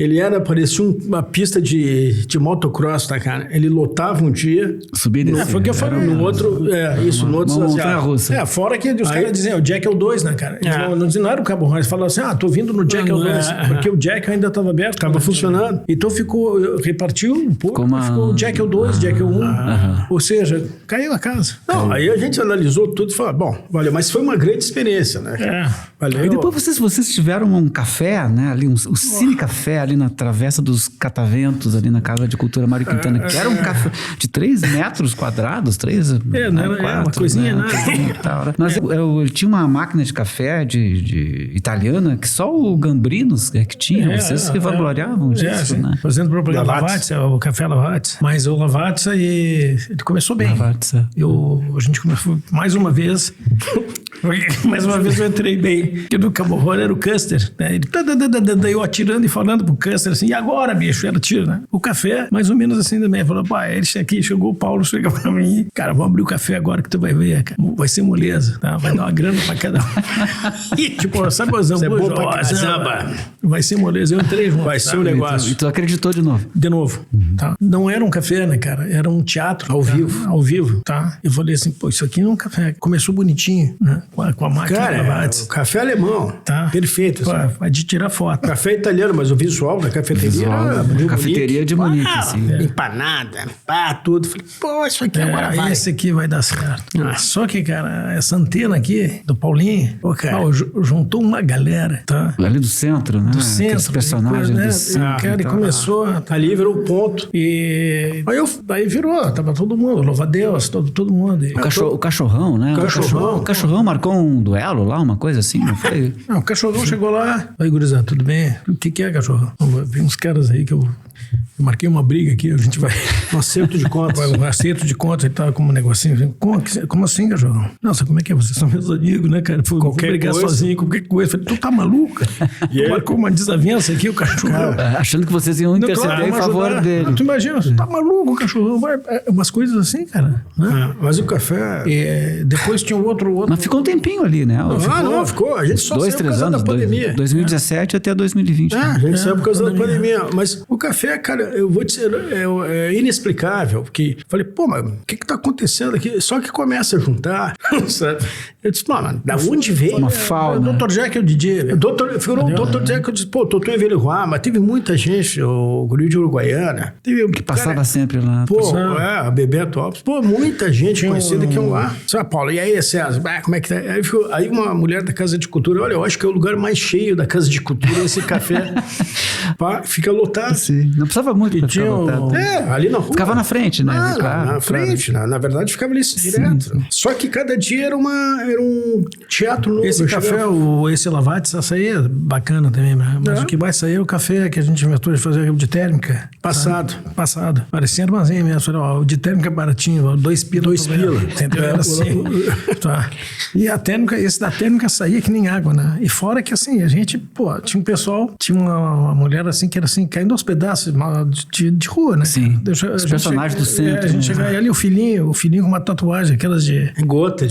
parecia uma pista de motocross, tá, cara? Ele lotava um dia. Subia e descia. Foi o que eu falei. No outro, no outro uma montanha-russa. Fora que os caras diziam, o Jekyll 2, né, cara? Não era o Cabo Rosa. Eles falavam assim, tô vindo no Jekyll 2. Porque o Jekyll ainda estava aberto. Tava funcionando. Então repartiu um pouco. Ficou o Jekyll 2, Jekyll 1. Ou seja, caiu a casa. Não, aí a gente analisou tudo e falou, bom, valeu. Mas foi uma grande experiência, né? Valeu. E depois vocês tiveram um café, né? Ali, o Cine Café, ali na Travessa dos Cataventos, ali na Casa de Cultura Mário Quintana, que era um café de 3 metros quadrados, 3 não era uma coisinha, né? Mas eu tinha uma máquina de café de italiana que só o Gambrinos que tinha. Vocês se vangloriavam disso, né? Fazendo propaganda Lavazza, o Café Lavazza. Mas o Lavazza, ele começou bem. Lavazza. A gente começou mais uma vez. Mais uma vez eu entrei bem. Porque do Cabo Rosa era o Custer. Né? Ele eu atirando e falando pro Custer assim, e agora, bicho? Era tiro, né? O café, mais ou menos assim também. Falou, chegou o Paulo, chega pra mim. Cara, vamos abrir o café agora que tu vai ver, cara. Vai ser moleza, tá? Vai dar uma grana pra cada um. E tipo, sabe o Zambu? Vai ser moleza. Eu entrei junto. Vai ser um negócio. E tu acreditou de novo? De novo, tá? Não era um café, né, cara? Era um teatro. Ao vivo, tá? Eu falei assim, isso aqui não é um café. Começou bonitinho, né? Com a máquina. Cara, o café alemão. Tá? Perfeito. Assim. Vai de tirar foto. Café italiano, mas o visual da cafeteria era cafeteria de Munique, assim. Empanada, tudo. Falei, isso aqui agora vai. Esse aqui vai dar certo. Só que, cara, essa antena aqui, do Paulinho, juntou uma galera, tá? Ali do centro, né? Do centro. Esse personagem né? do centro. Cara, começou... Ali virou um ponto. E... Aí virou, tava todo mundo, louva a Deus, todo mundo. O cachorrão, né? O cachorrão marcou um duelo lá, uma coisa assim, não foi? Não, o cachorrão chegou lá. Oi, gurizada, tudo bem? O que é, cachorrão? Vem uns caras aí que eu marquei uma briga aqui, a gente vai... Um acerto de contas. Um acerto de contas e tal, como um negocinho. Como assim, cachorrão? Nossa, como é que é? Vocês são meus amigos, né, cara? Fui brigar sozinho, qualquer coisa. Falei, tu tá maluco? Marcou uma desavença aqui, o cachorro. Achando que vocês iam interceder em favor dele. Tu imagina, tu tá maluco, o cachorrão. Umas coisas assim, cara. Né? Mas o café... depois tinha outro... Mas ficou um tempinho ali, né? Ficou. A gente só saiu por causa da pandemia. 2017 até 2020. A gente saiu por causa da pandemia. Mas o café, cara, eu vou dizer, é inexplicável. Porque falei, mas o que tá acontecendo aqui? Só que começa a juntar. Eu disse, mano, da onde veio? Uma fauna. O Dr. Jekyll DJ. O Dr. Jekyll disse, Totô em Velho mas teve muita gente, o Guri de Uruguaiana. Que passava sempre lá. A Bebeto Alves. Muita gente conhecida que iam lá. São Paulo, e aí, César? Como é que tá? Aí uma mulher da Casa de Cultura, olha, eu acho que é o lugar mais cheio da Casa de Cultura, esse café. Fica lotado. Sim. Não precisava muito pra ficar lotado. Ali na rua. Ficava na frente, né? Na frente. Na verdade, ficava ali direto. Sim. Só que cada dia era um teatro novo. Esse café, esse Lavazza, saía é bacana também, mas o que vai sair é o café que a gente inventou de fazer de térmica. Passado. Parecia armazém mesmo. O de térmica é baratinho, 2 pila. 2 pila. Entendeu? Era assim. Tá. E a térmica, esse da térmica saía que nem água, né? E fora que assim, a gente, tinha um pessoal, tinha uma mulher assim, que era assim, caindo aos pedaços de rua, né? Sim. Os personagens do centro. A gente chegava ali, o filhinho com uma tatuagem, aquelas de gota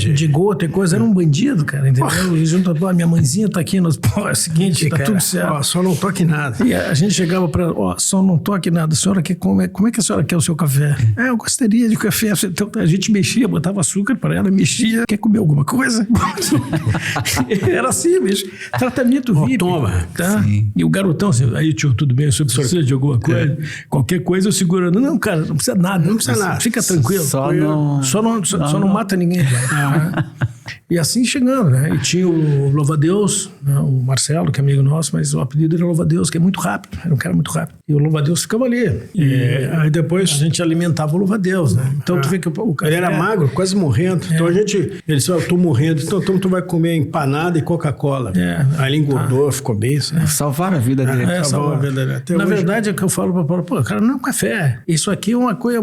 e coisa, era um bandido, cara, entendeu? E junto, minha mãezinha tá aqui, é o seguinte, tá tudo certo. Só não toque nada. E a gente chegava pra ela, só não toque nada, a senhora quer comer, como é que a senhora quer o seu café? Eu gostaria de café. Então, a gente mexia, botava açúcar pra ela, mexia, quer comer alguma coisa? Era assim, bicho. Tratamento VIP. Toma. Tá? E o garotão, assim, aí tio, tudo bem, o senhor precisa de alguma coisa? Qualquer coisa eu segurando. Não, cara, não precisa nada. Não precisa nada. Fica tranquilo. Só não mata ninguém. E assim chegando, né? E tinha o Louva-a-Deus, né? O Marcelo, que é amigo nosso, mas o apelido era Louva-a-Deus, que é muito rápido. Era um cara muito rápido. E o Louva-a-Deus ficava ali. Aí depois a gente alimentava o Louva-a-Deus, né? Então tu vê que o cara... Ele era magro, quase morrendo. Então ele disse, eu tô morrendo, então tu vai comer empanada e Coca-Cola. Aí ele engordou, ficou bem. Salvaram a vida dele. Salvaram a vida dele. Na verdade, é o que eu falo pra Paulo, cara, não é um café. Isso aqui é uma coisa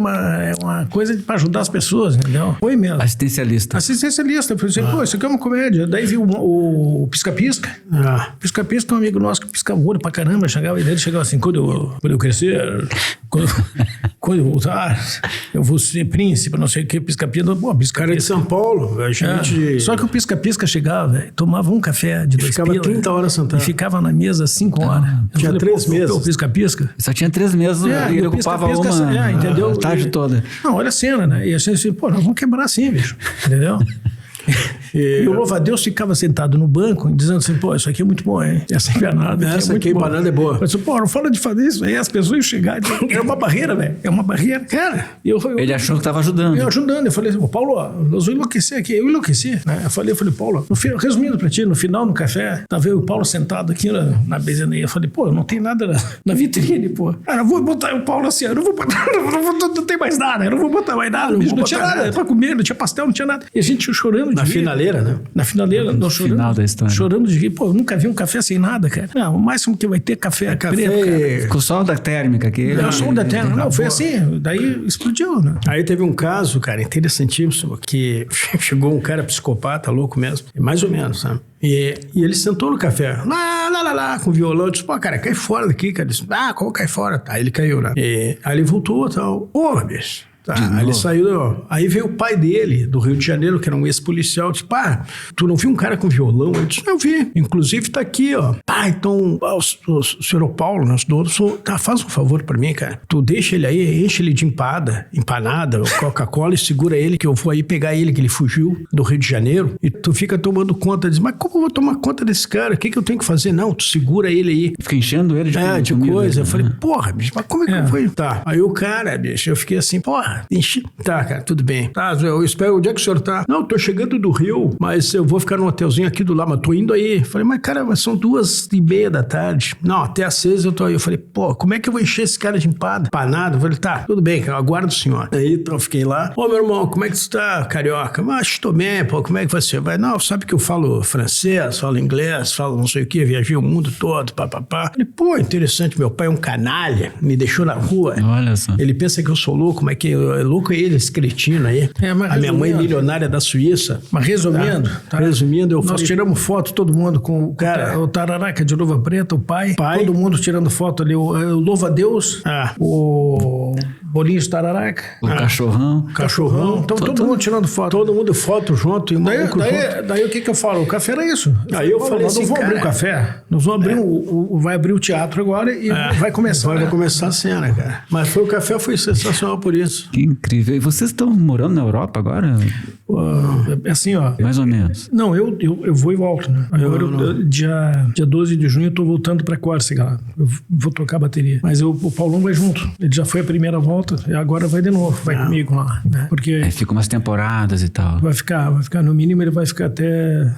pra ajudar as pessoas, entendeu? Foi mesmo. Assistencialista. Por isso disse, pô, isso aqui é uma comédia. Daí viu o Pisca-Pisca. Pisca-Pisca é um amigo nosso que piscava o olho pra caramba. Ele chegava assim, quando eu crescer, quando eu voltar, eu vou ser príncipe, não sei o que, Pisca-Pisca. Pô, Pisca-Pisca. Cara de São Paulo, a gente... Só que o Pisca-Pisca chegava, tomava um café de 2 ficava pila, 30 horas sentado. E ficava na mesa 5 horas. Tinha 3 mesas. O Pisca-Pisca. Só tinha 3 meses e ele ocupava entendeu? a tarde toda. Não, olha a cena, né? E a gente assim, pô, nós vamos quebrar assim, bicho. Entendeu? E o louva-a-Deus ficava sentado no banco dizendo assim, pô, isso aqui é muito bom, hein? Essa empanada aqui empanada é boa. Eu disse, pô, não fala de fazer isso. Aí as pessoas chegaram, é uma barreira, velho. É uma barreira. Cara, ele achou que estava ajudando. Eu ajudando. Eu falei assim, Paulo, nós vamos enlouquecer aqui. Eu enlouqueci, né? Eu falei, Paulo, resumindo pra ti, no final, no café, tava eu e o Paulo sentado aqui na mesinha. Eu falei, pô, não tem nada na vitrine, pô. Cara, eu vou botar o Paulo assim, eu não vou botar, não tem mais nada, eu não vou botar mais nada. Não tinha nada pra comer, não tinha pastel, não tinha nada. E a gente chorando de rir. Na finaleira, né? Na finaleira, nós chorando. Final da história. Chorando de rir. Pô, eu nunca vi um café sem nada, cara. Não, o máximo que vai ter café preto, cara. Com o sol da térmica aqui. O som da térmica. Não, foi assim. Daí explodiu, né? Aí teve um caso, cara, interessantíssimo, que chegou um cara psicopata, louco mesmo. Mais ou menos, sabe? E ele sentou no café, lá, com violão. Eu disse, pô, cara, cai fora daqui, cara. Ele disse, como cai fora? Aí ele caiu, né? Aí ele voltou e tal. Ô, bicho. Tá, aí ele saiu, aí veio o pai dele, do Rio de Janeiro, que era um ex-policial, disse, pá, tu não viu um cara com violão? Eu disse, eu vi, inclusive tá aqui, ó. Pá, então, o senhor Paulo, nosso dono, faz um favor pra mim, cara, tu deixa ele aí, enche ele de empanada, Coca-Cola, e segura ele, que eu vou aí pegar ele, que ele fugiu do Rio de Janeiro, e tu fica tomando conta, diz, mas como eu vou tomar conta desse cara? O que eu tenho que fazer? Não, tu segura ele aí. Fica enchendo ele de coisa. Eu falei, porra, bicho, mas como é que eu vou? Tá, aí o cara, bicho, eu fiquei assim, porra, tá, cara, tudo bem. Tá, eu espero, onde é que o senhor tá? Não, tô chegando do Rio, mas eu vou ficar num hotelzinho aqui do lado, mas tô indo aí. Falei, mas cara, são 2:30 da tarde. Não, até às 6 eu tô aí. Eu falei, pô, como é que eu vou encher esse cara de empanada? Eu falei, tá, tudo bem, cara, aguardo o senhor. Aí, então, eu fiquei lá. Ô, meu irmão, como é que você tá, carioca? Mas tô bem, pô, como é que você vai? Não, sabe que eu falo francês, falo inglês, falo não sei o quê, viajei o mundo todo, papapá. Falei, pô, interessante, meu pai é um canalha, me deixou na rua. Olha só. Ele pensa que eu sou louco, mas que é louco é ele, esse cretino aí. A minha mãe milionária da Suíça. Mas resumindo, nós tiramos foto, todo mundo com o Tararaca de Luva Preta, o pai, todo mundo tirando foto ali, o Louva-a-Deus, o Bolinho de Tararaca, o Cachorrão. Então todo mundo tirando foto. Todo mundo foto junto. E daí o que eu falo? O café era isso. Aí eu falei assim, nós não vamos abrir o café, nós vamos abrir vai abrir o teatro agora e vai começar. Vai começar a cena, cara. Mas o café foi sensacional por isso. Que incrível. E vocês estão morando na Europa agora? Assim, ó. Mais ou menos. Não, eu vou e volto, né? Agora, dia 12 de junho, eu tô voltando pra Córcega lá. Eu vou tocar a bateria. Mas o Paulão vai junto. Ele já foi a primeira volta e agora vai de novo. Vai comigo lá, né? Porque... fica umas temporadas e tal. Vai ficar, no mínimo ele vai ficar até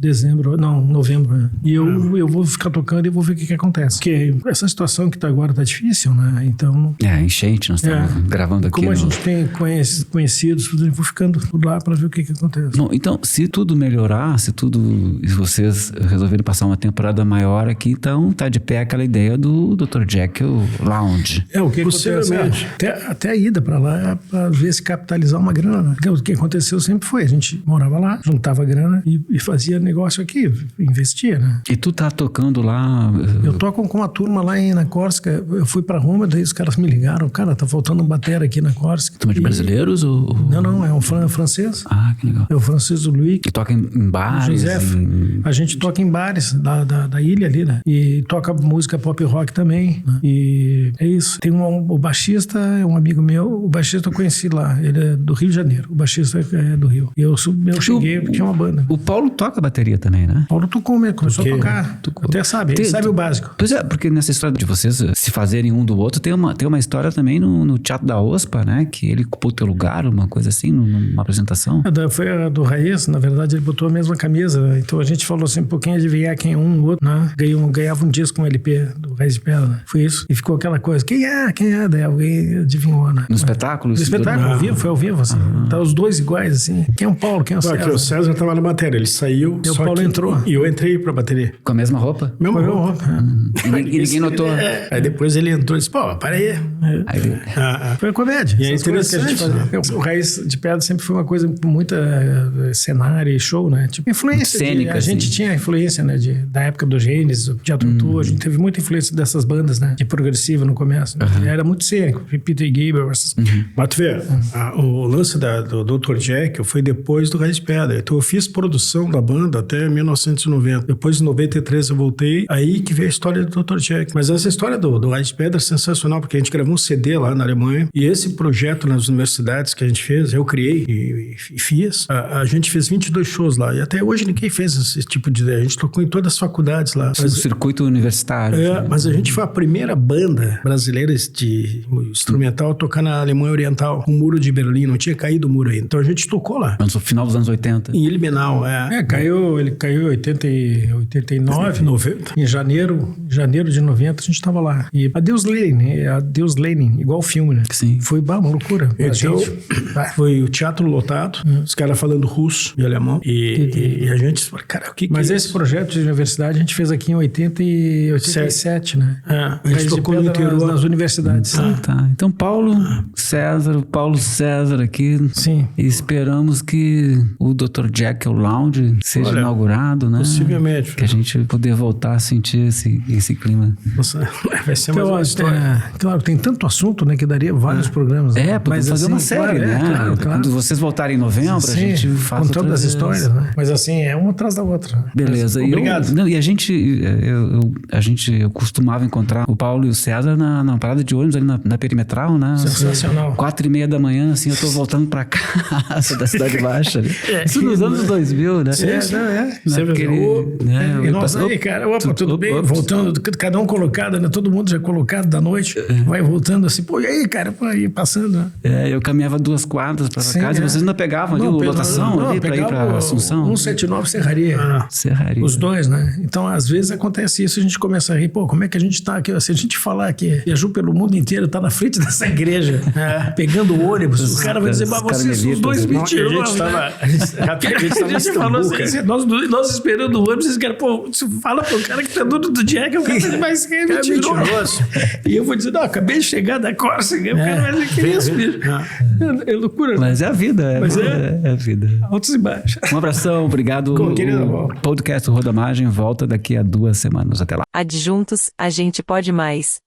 novembro, né? E eu vou ficar tocando e vou ver o que acontece. Porque essa situação que tá agora tá difícil, né? Então... enchente, nós estamos gravando aqui. Como a gente tem conhecidos, eu vou ficando por lá pra ver o que acontece. Não, então, se tudo melhorar, se vocês resolverem passar uma temporada maior aqui, então tá de pé aquela ideia do Dr. Jekyll Lounge. O que acontece? Até a ida pra lá é pra ver se capitalizar uma grana, né? Porque o que aconteceu sempre foi, a gente morava lá, juntava grana e fazia negócio aqui, investia, né? E tu tá tocando lá? Eu toco com uma turma lá na Córcega, eu fui pra Roma, daí os caras me ligaram, cara, tá faltando um batera aqui na Córcega. Turma de brasileiros ou... Não, é um francês. Ah, que legal. É o francês do Luiz. Que toca em bares? A gente toca em bares da ilha ali, né? E toca música pop rock também, né? E é isso. Tem o baixista, é um amigo meu, o baixista eu conheci lá, ele é do Rio de Janeiro, o baixista é do Rio. E eu cheguei, tinha uma banda. O Paulo toca bateria também, né? O Paulo tocou mesmo, começou a tocar. Até sabe, ele sabe o básico. Pois é, porque nessa história de vocês se fazerem um do outro, tem uma história também no Teatro da OSPA, né? Que ele ocupou o teu lugar, uma coisa assim, numa apresentação. Foi a do Raiz, na verdade, ele botou a mesma camisa. Então a gente falou assim, um pouquinho adivinhar quem é um, o outro, né? Ganhava um disco com LP do Raiz de Pedra, né? Foi isso. E ficou aquela coisa, quem é? Daí alguém adivinhou, né? No espetáculo? No espetáculo, ao vivo, foi ao vivo, assim. Tá os dois iguais, assim. Quem é o Paulo, quem é o César? Porque o César tava na bateria, ele saiu. E o Paulo entrou. E eu entrei pra bateria. Com a mesma roupa? Mesma roupa. E ninguém notou. Aí depois ele entrou e disse, pô, para aí. Foi a comédia. E é interessante. que a gente fazia. O Raiz de Pedra sempre foi uma coisa com muita cenário e show, né? Tipo, influência. Cênica, a gente assim. tinha influência, né? Da época do Gênesis, do Teatro Tour. A gente teve muita influência dessas bandas, né? De progressiva no começo. Né? Era muito cênico. Peter Gabriel, essas coisas. Mas tu vê, o lance do Dr. Jekyll foi depois do Raiz de Pedra. Então eu fiz produção da banda até 1990. Depois, em 93, eu voltei. Aí que veio a história do Dr. Jekyll. Mas essa história do Raiz de Pedra é sensacional, porque a gente gravou um CD lá na Alemanha. E esse projeto nas universidades que a gente fez, eu criei e fiz. A gente fez 22 shows lá. E até hoje ninguém fez esse tipo de ideia. A gente tocou em todas as faculdades lá. O circuito universitário. Mas a gente foi a primeira banda brasileira de instrumental a tocar na Alemanha Oriental. O Muro de Berlim, não tinha caído o muro ainda. Então a gente tocou lá. No final dos anos 80. Em Ilmenau, Ele caiu em 89, 90. Em janeiro de 90 a gente tava lá. E Adeus Lenin, igual o filme, né? Sim. Foi uma loucura. Então, foi o teatro lotado, os caras falando russo e alemão. E a gente, cara, o que Mas é esse projeto de universidade a gente fez aqui em 80 e 87, né? A gente tocou no interior nas universidades. Tá. Então, Paulo César aqui. Sim. E esperamos que o Dr. Jekyll Lounge seja inaugurado, né? Possivelmente. Que a gente poder voltar a sentir esse clima. Nossa, vai ser mais uma história. Claro, tem tanto assunto, né, que daria vários programas. Né? Mas fazer uma série, né? Claro. Quando vocês voltarem em novembro, a gente faz com todas as histórias, né? Mas assim, é uma atrás da outra. Beleza. Obrigado. E a gente eu costumava encontrar o Paulo e o César na parada de ônibus ali na Perimetral, né? Sensacional. 4:30 da manhã, assim, eu tô voltando pra casa da Cidade Baixa. Isso nos anos 2000, né? E nós aí, cara, opa, tudo bem? Voltando, cada um colocado, né? Todo mundo já colocado da noite, vai voltando assim, pô, e aí, cara, pô, aí passando, né? Eu caminhava 2 quadras pra casa e vocês ainda pegavam ali lotação ali pra ir pra Assunção? 179 Serraria. Serraria. Os dois, né? Então, às vezes acontece isso, a gente começa a rir, pô, como é que a gente tá aqui? Se a gente falar que viajou pelo mundo inteiro, tá na frente dessa igreja, pegando o ônibus, o cara vai dizer, mas vocês são os dois mentirosos, né? A gente falou assim, nós esperando o ônibus, esse cara, pô, fala pro cara que tá dono do Jack, o cara vai ser mentiroso. E eu vou dizer, não, acabei de chegar da Córcega, o cara vai dizer, que é isso, bicho? É loucura. Mas é a vida, é a vida. Altos e baixos. Um abração, obrigado. O podcast Roda Margem volta daqui a 2 semanas. Até lá. Adjuntos, a gente pode mais.